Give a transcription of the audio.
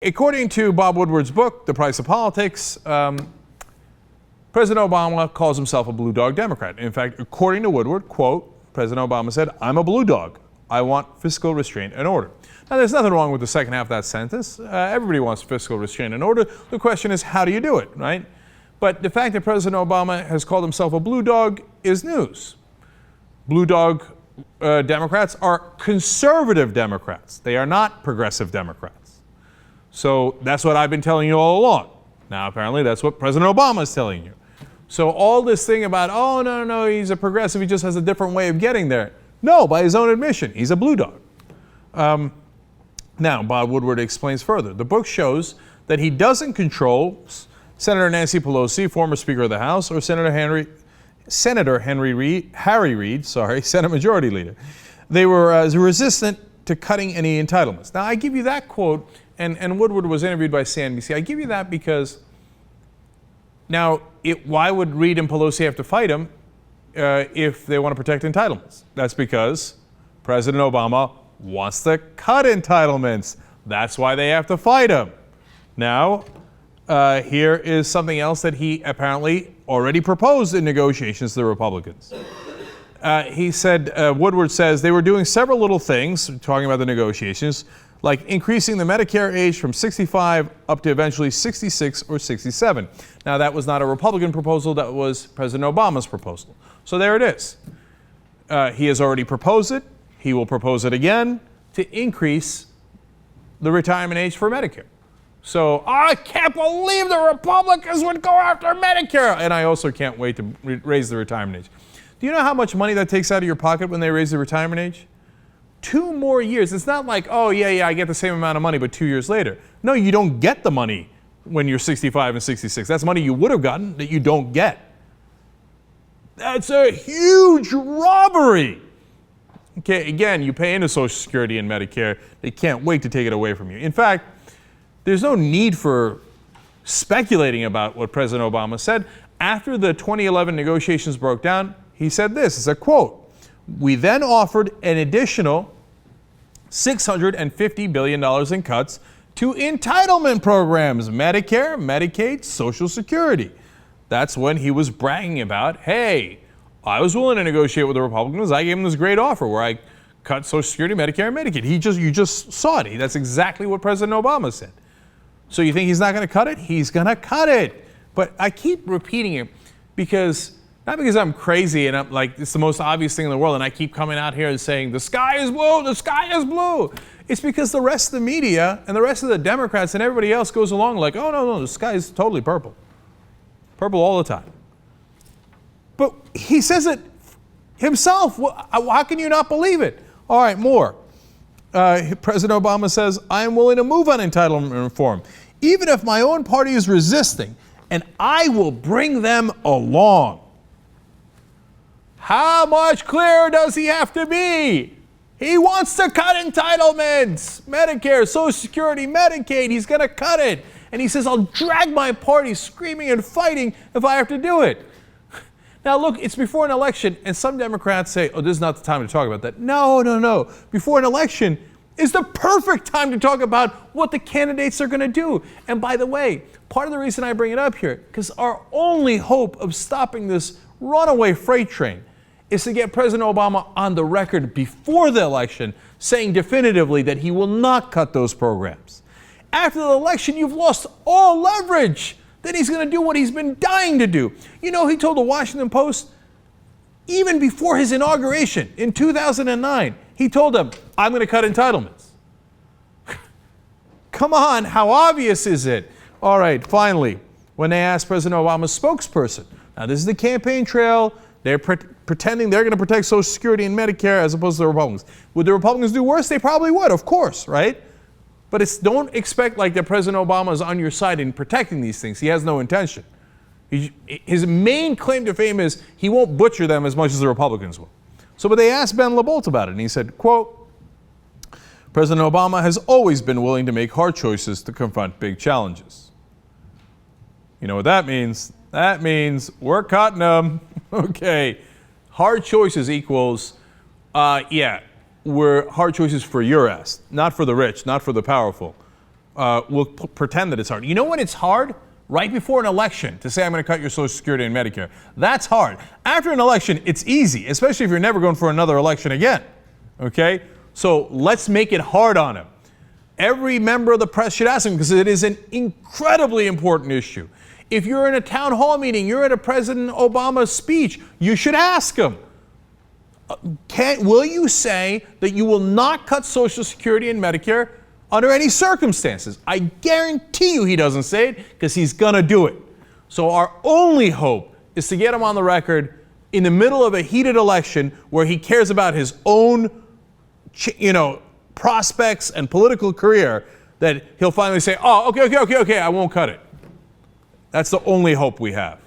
According to Bob Woodward's book, The Price of Politics, President Obama calls himself a blue dog Democrat. In fact, according to Woodward, quote, President Obama said, "I'm a blue dog. I want fiscal restraint and order." Now, there's nothing wrong with the second half of that sentence. Everybody wants fiscal restraint and order. The question is, how do you do it, right? But the fact that President Obama has called himself a blue dog is news. Blue dog Democrats are conservative Democrats. They are not progressive Democrats. So that's what I've been telling you all along. Now, apparently, that's what President Obama is telling you. So all this thing about, oh, no, he's a progressive, he just has a different way of getting there. No, by his own admission, he's a blue dog. Now, Bob Woodward explains further. The book shows that he doesn't control Senator Nancy Pelosi, former Speaker of the House, or Senator Harry Reid, Senate Majority Leader. They were resistant to cutting any entitlements. Now, I give you that quote, and Woodward was interviewed by CNBC. I give you that because now, why would Reid and Pelosi have to fight him if they want to protect entitlements? That's because President Obama wants to cut entitlements. That's why they have to fight him. Now, here is something else that he apparently already proposed in negotiations to the Republicans. He said, Woodward says, they were doing several little things, talking about the negotiations, like increasing the Medicare age from 65 up to eventually 66 or 67. Now, that was not a Republican proposal, that was President Obama's proposal. So there it is. He has already proposed it. He will propose it again to increase the retirement age for Medicare. So I can't believe the Republicans would go after Medicare. And I also can't wait to raise the retirement age. Do you know how much money that takes out of your pocket when they raise the retirement age? 2 more years. It's not like, oh, yeah, I get the same amount of money, but 2 years later. No, you don't get the money when you're 65 and 66. That's money you would have gotten that you don't get. That's a huge robbery. Okay, again, you pay into Social Security and Medicare. They can't wait to take it away from you. In fact, there's no need for speculating about what President Obama said. After the 2011 negotiations broke down, he said this, it's a quote, "We then offered an additional $650 billion in cuts to entitlement programs, Medicare, Medicaid, Social Security." That's when he was bragging about, hey, I was willing to negotiate with the Republicans. I gave them this great offer where I cut Social Security, Medicare, and Medicaid. You just saw it. That's exactly what President Obama said. So you think he's not going to cut it? He's going to cut it. But I keep repeating it because, not because I'm crazy and I'm like, it's the most obvious thing in the world, and I keep coming out here and saying, the sky is blue, the sky is blue. It's because the rest of the media and the rest of the Democrats and everybody else goes along like, oh, no, the sky is totally purple. Purple all the time. But he says it himself. How can you not believe it? All right, more. President Obama says, I am willing to move on entitlement reform, even if my own party is resisting, and I will bring them along. How much clearer does he have to be? He wants to cut entitlements. Medicare, Social Security, Medicaid, he's going to cut it. And he says, I'll drag my party screaming and fighting if I have to do it. Now, look, it's before an election, and some Democrats say, oh, this is not the time to talk about that. No. Before an election is the perfect time to talk about what the candidates are going to do. And by the way, part of the reason I bring it up here, because our only hope of stopping this runaway freight train is to get President Obama on the record before the election saying definitively that he will not cut those programs. After the election, you've lost all leverage. Then he's going to do what he's been dying to do. You know, he told the Washington Post, even before his inauguration in 2009, he told them, I'm going to cut entitlements. Come on, how obvious is it? All right, finally, when they asked President Obama's spokesperson, now this is the campaign trail, they're pretending they're going to protect Social Security and Medicare as opposed to the Republicans. Would the Republicans do worse? They probably would, of course, right? But don't expect like that President Obama is on your side in protecting these things. He has no intention. His main claim to fame is he won't butcher them as much as the Republicans will. So, but they asked Ben LaBolt about it, and he said, quote, President Obama has always been willing to make hard choices to confront big challenges. You know what that means? That means we're cutting them. Okay. Hard choices equals, were hard choices for your ass, not for the rich, not for the powerful. will pretend that it's hard. You know when it's hard? Right before an election to say I'm going to cut your Social Security and Medicare. That's hard. After an election, it's easy, especially if you're never going for another election again. Okay? So let's make it hard on him. Every member of the press should ask him because it is an incredibly important issue. If you're in a town hall meeting, you're at a President Obama speech, you should ask him. Will you say that you will not cut Social Security and Medicare under any circumstances? I guarantee you he doesn't say it because he's going to do it. So our only hope is to get him on the record in the middle of a heated election where he cares about his own, prospects and political career, that he'll finally say, oh, okay, I won't cut it. That's the only hope we have.